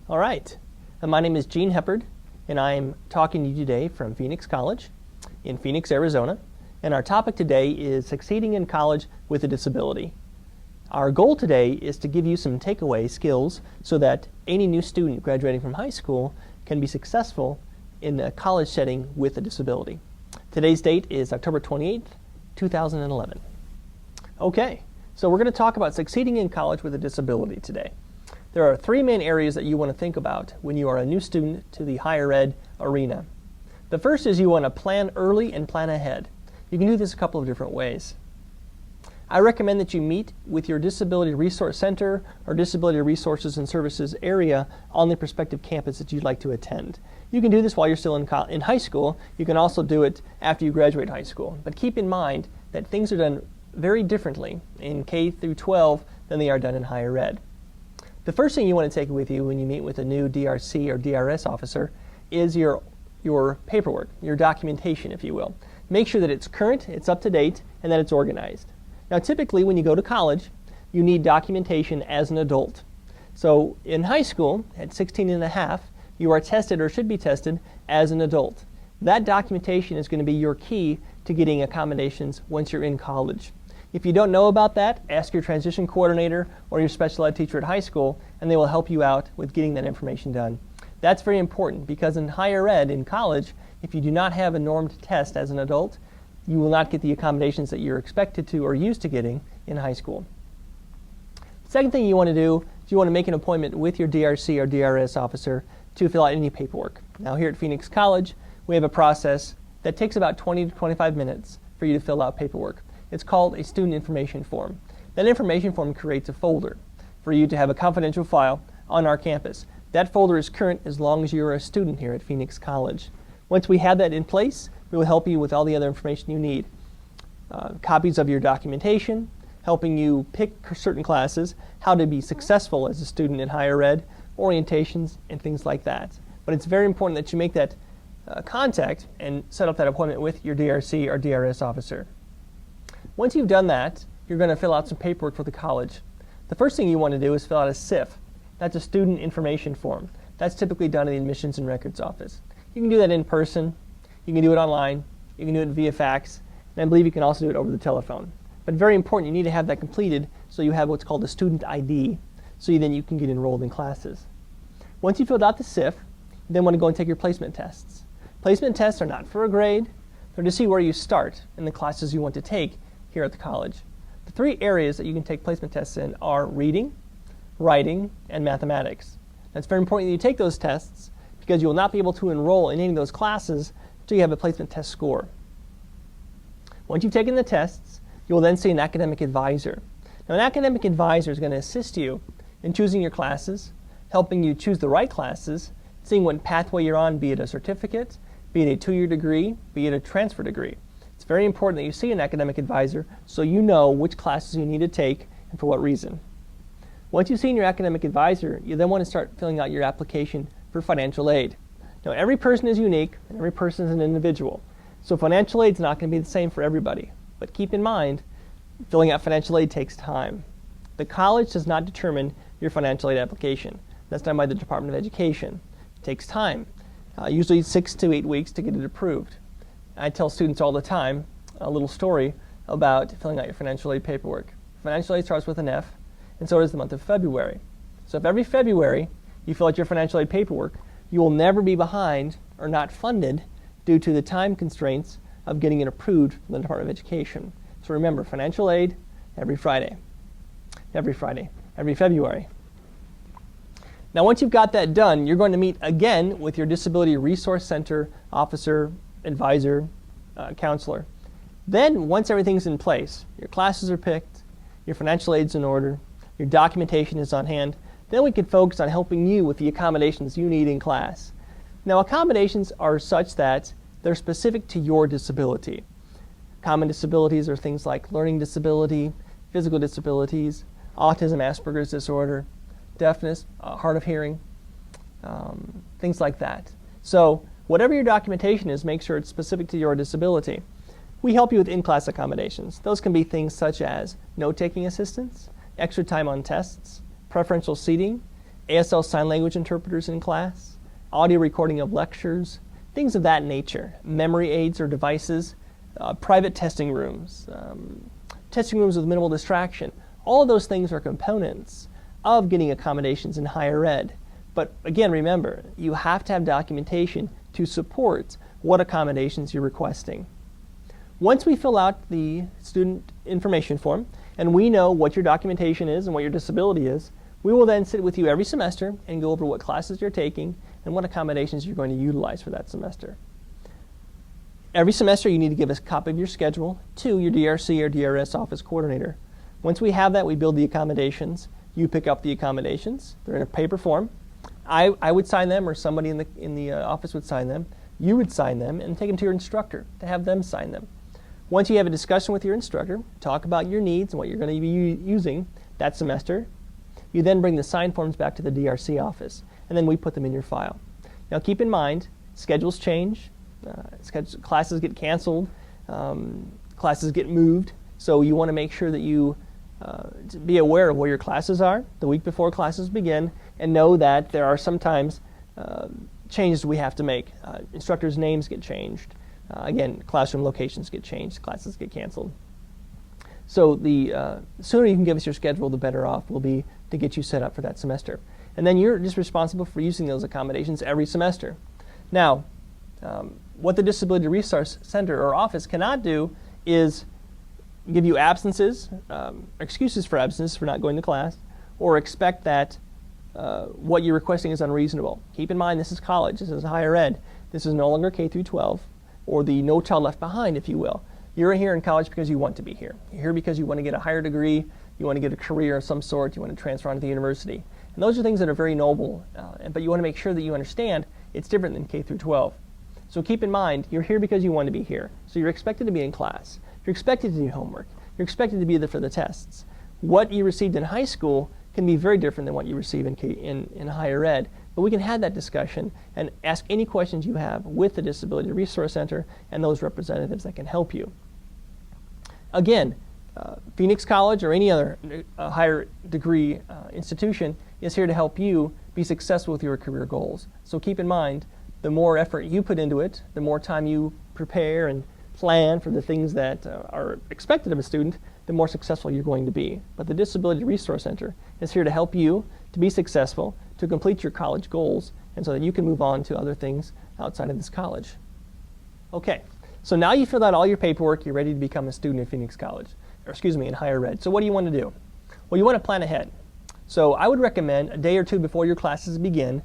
All right. My name is Gene Heppard, and I'm talking to you today from Phoenix College in Phoenix, Arizona. And our topic today is succeeding in college with a disability. Our goal today is to give you some takeaway skills so that any new student graduating from high school can be successful in a college setting with a disability. Today's date is October 28th, 2011. Okay, so we're going to talk about succeeding in college with a disability today. There are three main areas that you want to think about when you are a new student to the higher ed arena. The first is you want to plan early and plan ahead. You can do this a couple of different ways. I recommend that you meet with your Disability Resource Center or Disability Resources and Services area on the prospective campus that you'd like to attend. You can do this while you're still in high school. You can also do it after you graduate high school. But keep in mind that things are done very differently in K through 12 than they are done in higher ed. The first thing you want to take with you when you meet with a new DRC or DRS officer is your paperwork, your documentation, if you will. Make sure that it's current, it's up to date, and that it's organized. Now, typically when you go to college, you need documentation as an adult. So in high school, at 16 and a half, you are tested or should be tested as an adult. That documentation is going to be your key to getting accommodations once you're in college. If you don't know about that, ask your transition coordinator or your special ed teacher at high school, and they will help you out with getting that information done. That's very important because in higher ed, in college, if you do not have a normed test as an adult, you will not get the accommodations that you're expected to or used to getting in high school. The second thing you want to do is you want to make an appointment with your DRC or DRS officer to fill out any paperwork. Now here at Phoenix College, we have a process that takes about 20 to 25 minutes for you to fill out paperwork. It's called a student information form. That information form creates a folder for you to have a confidential file on our campus. That folder is current as long as you're a student here at Phoenix College. Once we have that in place, we will help you with all the other information you need. Copies of your documentation, helping you pick certain classes, how to be successful as a student in higher ed, orientations, and things like that. But it's very important that you make that contact and set up that appointment with your DRC or DRS officer. Once you've done that, you're going to fill out some paperwork for the college. The first thing you want to do is fill out a SIF. That's a student information form. That's typically done in the Admissions and Records Office. You can do that in person, you can do it online, you can do it via fax, and I believe you can also do it over the telephone. But very important, you need to have that completed so you have what's called a student ID, so then you can get enrolled in classes. Once you've filled out the SIF, you then want to go and take your placement tests. Placement tests are not for a grade, they're to see where you start in the classes you want to take here at the college. The three areas that you can take placement tests in are reading, writing, and mathematics. Now, it's very important that you take those tests because you will not be able to enroll in any of those classes until you have a placement test score. Once you've taken the tests, you will then see an academic advisor. Now, an academic advisor is going to assist you in choosing your classes, helping you choose the right classes, seeing what pathway you're on, be it a certificate, be it a two-year degree, be it a transfer degree. It's very important that you see an academic advisor so you know which classes you need to take and for what reason. Once you've seen your academic advisor, you then want to start filling out your application for financial aid. Now, every person is unique and every person is an individual, so financial aid is not going to be the same for everybody. But keep in mind, filling out financial aid takes time. The college does not determine your financial aid application. That's done by the Department of Education. It takes time, usually 6 to 8 weeks to get it approved. I tell students all the time a little story about filling out your financial aid paperwork. Financial aid starts with an F, and so does the month of February. So if every February you fill out your financial aid paperwork, you will never be behind or not funded due to the time constraints of getting it approved from the Department of Education. So remember, financial aid every Friday, every February. Now, once you've got that done, you're going to meet again with your Disability Resource Center officer, advisor, counselor. Then, once everything's in place, your classes are picked, your financial aid's in order, your documentation is on hand, then we can focus on helping you with the accommodations you need in class. Now, accommodations are such that they're specific to your disability. Common disabilities are things like learning disability, physical disabilities, autism, Asperger's disorder, deafness, hard of hearing, things like that. So whatever your documentation is, make sure it's specific to your disability. We help you with in-class accommodations. Those can be things such as note-taking assistance, extra time on tests, preferential seating, ASL sign language interpreters in class, audio recording of lectures, things of that nature, memory aids or devices, private testing rooms with minimal distraction. All of those things are components of getting accommodations in higher ed. But again, remember, you have to have documentation to support what accommodations you're requesting. Once we fill out the student information form and we know what your documentation is and what your disability is, we will then sit with you every semester and go over what classes you're taking and what accommodations you're going to utilize for that semester. Every semester you need to give us a copy of your schedule to your DRC or DRS office coordinator. Once we have that, we build the accommodations. You pick up the accommodations. They're in a paper form. I would sign them, or somebody in the office would sign them. You would sign them and take them to your instructor to have them sign them. Once you have a discussion with your instructor, talk about your needs and what you're going to be using that semester, you then bring the signed forms back to the DRC office, and then we put them in your file. Now keep in mind, schedules change, classes get canceled, classes get moved, so you want to make sure that you be aware of where your classes are the week before classes begin, and know that there are sometimes changes we have to make. Instructors' names get changed. Again, classroom locations get changed, classes get canceled. So the sooner you can give us your schedule, the better off we'll be to get you set up for that semester. And then you're just responsible for using those accommodations every semester. Now, what the Disability Resource Center or office cannot do is give you absences, excuses for absences for not going to class, or expect that what you're requesting is unreasonable. Keep in mind, this is college, this is higher ed. This is no longer K through 12, or the No Child Left Behind, if you will. You're here in college because you want to be here. You're here because you want to get a higher degree, you want to get a career of some sort, you want to transfer on to the university. And those are things that are very noble, but you want to make sure that you understand it's different than K through 12. So keep in mind, you're here because you want to be here. So you're expected to be in class. You're expected to do homework. You're expected to be there for the tests. What you received in high school can be very different than what you receive in higher ed. But we can have that discussion and ask any questions you have with the Disability Resource Center and those representatives that can help you. Again, Phoenix College or any other higher degree institution is here to help you be successful with your career goals. So keep in mind, the more effort you put into it, the more time you prepare and plan for the things that are expected of a student, the more successful you're going to be. But the Disability Resource Center is here to help you to be successful, to complete your college goals, and so that you can move on to other things outside of this college. Okay, so now you filled out all your paperwork, you're ready to become a student at Phoenix College, or excuse me, in higher ed. So what do you want to do? Well, you want to plan ahead. So I would recommend a day or two before your classes begin,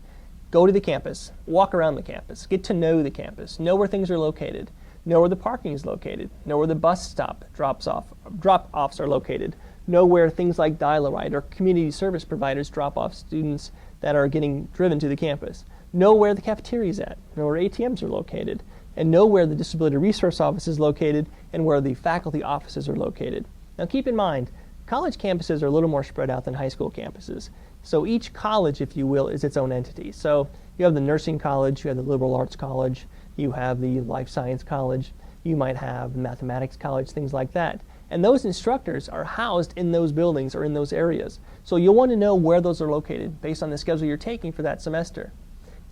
go to the campus, walk around the campus, get to know the campus, know where things are located, know where the parking is located, know where the bus stop drop-offs are located, know where things like Dial-A-Ride or community service providers drop off students that are getting driven to the campus, know where the cafeteria is at, know where ATMs are located, and know where the Disability Resource Office is located and where the faculty offices are located. Now keep in mind, college campuses are a little more spread out than high school campuses. So each college, if you will, is its own entity. So you have the nursing college, you have the liberal arts college, you have the life science college, you might have the mathematics college, things like that. And those instructors are housed in those buildings or in those areas. So you'll want to know where those are located based on the schedule you're taking for that semester.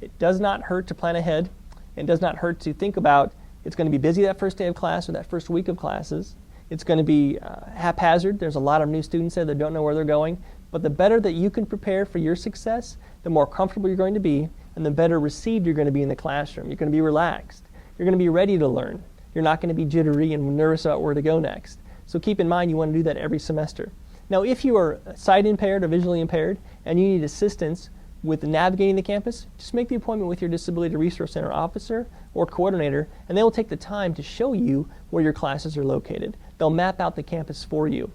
It does not hurt to plan ahead. It does not hurt to think about it's going to be busy that first day of class or that first week of classes. It's going to be haphazard. There's a lot of new students there that don't know where they're going. But the better that you can prepare for your success, the more comfortable you're going to be, and the better received you're going to be in the classroom. You're going to be relaxed. You're going to be ready to learn. You're not going to be jittery and nervous about where to go next. So keep in mind you want to do that every semester. Now if you are sight impaired or visually impaired and you need assistance with navigating the campus, just make the appointment with your Disability Resource Center officer or coordinator, and they will take the time to show you where your classes are located. They'll map out the campus for you.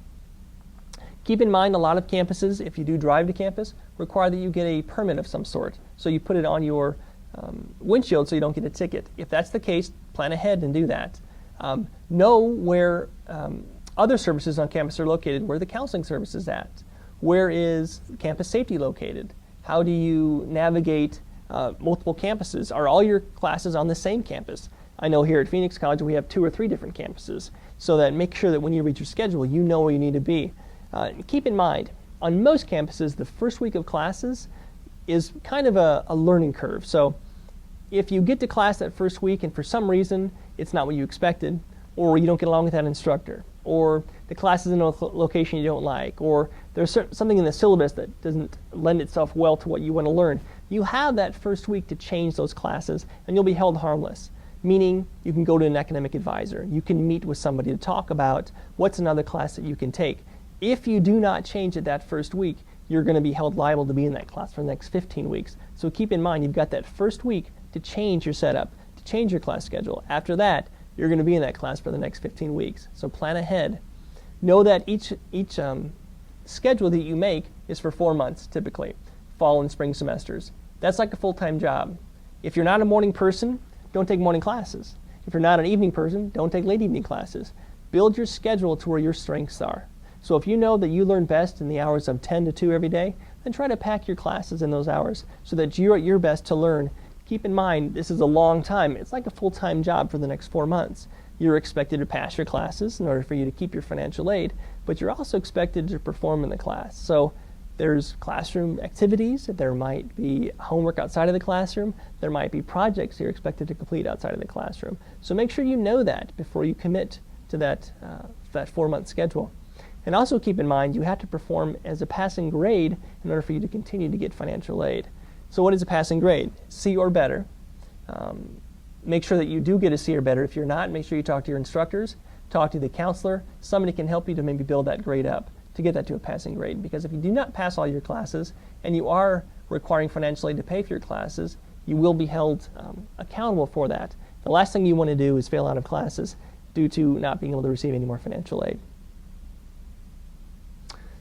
Keep in mind, a lot of campuses, if you do drive to campus, require that you get a permit of some sort. So you put it on your windshield so you don't get a ticket. If that's the case, plan ahead and do that. Know where other services on campus are located, where the counseling service is at. Where is campus safety located? How do you navigate multiple campuses? Are all your classes on the same campus? I know here at Phoenix College we have 2 or 3 different campuses, so that make sure that when you read your schedule, you know where you need to be. Keep in mind, on most campuses, the first week of classes, is kind of a learning curve. So if you get to class that first week and for some reason it's not what you expected, or you don't get along with that instructor, or the class is in a location you don't like, or there's something in the syllabus that doesn't lend itself well to what you want to learn, you have that first week to change those classes and you'll be held harmless. Meaning you can go to an academic advisor, you can meet with somebody to talk about what's another class that you can take. If you do not change it that first week, you're going to be held liable to be in that class for the next 15 weeks. So keep in mind, you've got that first week to change your setup, to change your class schedule. After that, you're going to be in that class for the next 15 weeks. So plan ahead. Know that each schedule that you make is for 4 months, typically, fall and spring semesters. That's like a full-time job. If you're not a morning person, don't take morning classes. If you're not an evening person, don't take late evening classes. Build your schedule to where your strengths are. So if you know that you learn best in the hours of 10 to 2 every day, then try to pack your classes in those hours so that you're at your best to learn. Keep in mind, this is a long time. It's like a full-time job for the next 4 months. You're expected to pass your classes in order for you to keep your financial aid, but you're also expected to perform in the class. So there's classroom activities, there might be homework outside of the classroom, there might be projects you're expected to complete outside of the classroom. So make sure you know that before you commit to that 4-month schedule. And also keep in mind, you have to perform as a passing grade in order for you to continue to get financial aid. So what is a passing grade? C or better. Make sure that you do get a C or better. If you're not, make sure you talk to your instructors, talk to the counselor. Somebody can help you to maybe build that grade up to get that to a passing grade. Because if you do not pass all your classes and you are requiring financial aid to pay for your classes, you will be held accountable for that. The last thing you want to do is fail out of classes due to not being able to receive any more financial aid.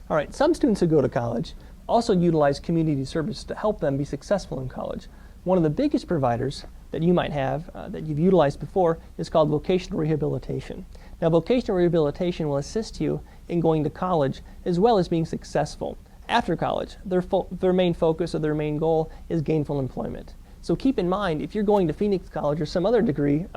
All right, some students who go to college also utilize community service to help them be successful in college. One of the biggest providers that you might have that you've utilized before is called vocational rehabilitation. Now, vocational rehabilitation will assist you in going to college as well as being successful. After college, their main focus or their main goal is gainful employment. So keep in mind, if you're going to Phoenix College or some other degree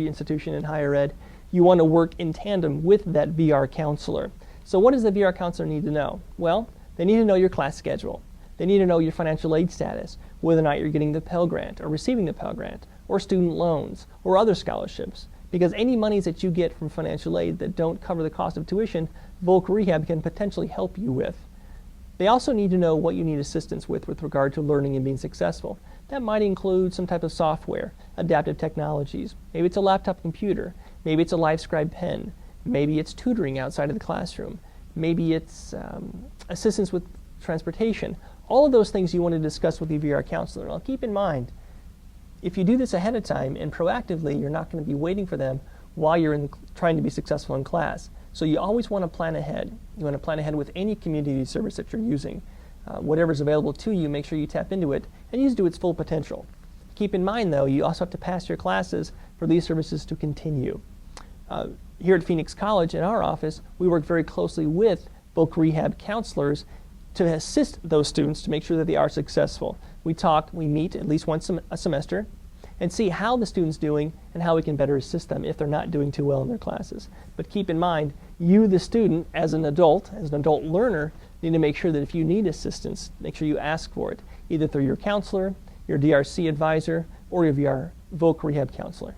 institution in higher ed, you want to work in tandem with that VR counselor. So what does the VR counselor need to know? Well, they need to know your class schedule. They need to know your financial aid status, whether or not you're getting the Pell Grant or receiving the Pell Grant, or student loans, or other scholarships. Because any monies that you get from financial aid that don't cover the cost of tuition, Voc Rehab can potentially help you with. They also need to know what you need assistance with regard to learning and being successful. That might include some type of software, adaptive technologies. Maybe it's a laptop computer. Maybe it's a LiveScribe pen. Maybe it's tutoring outside of the classroom. Maybe it's assistance with transportation. All of those things you want to discuss with your VR counselor. Now keep in mind, if you do this ahead of time and proactively, you're not going to be waiting for them while you're trying to be successful in class. So you always want to plan ahead. You want to plan ahead with any community service that you're using. Whatever's available to you, make sure you tap into it and use it to its full potential. Keep in mind, though, you also have to pass your classes for these services to continue. Here at Phoenix College, in our office, we work very closely with Voc Rehab counselors to assist those students to make sure that they are successful. We meet at least once a semester and see how the student's doing and how we can better assist them if they're not doing too well in their classes. But keep in mind, you, the student, as an adult learner, need to make sure that if you need assistance, make sure you ask for it, either through your counselor, your DRC advisor, or your Voc Rehab counselor.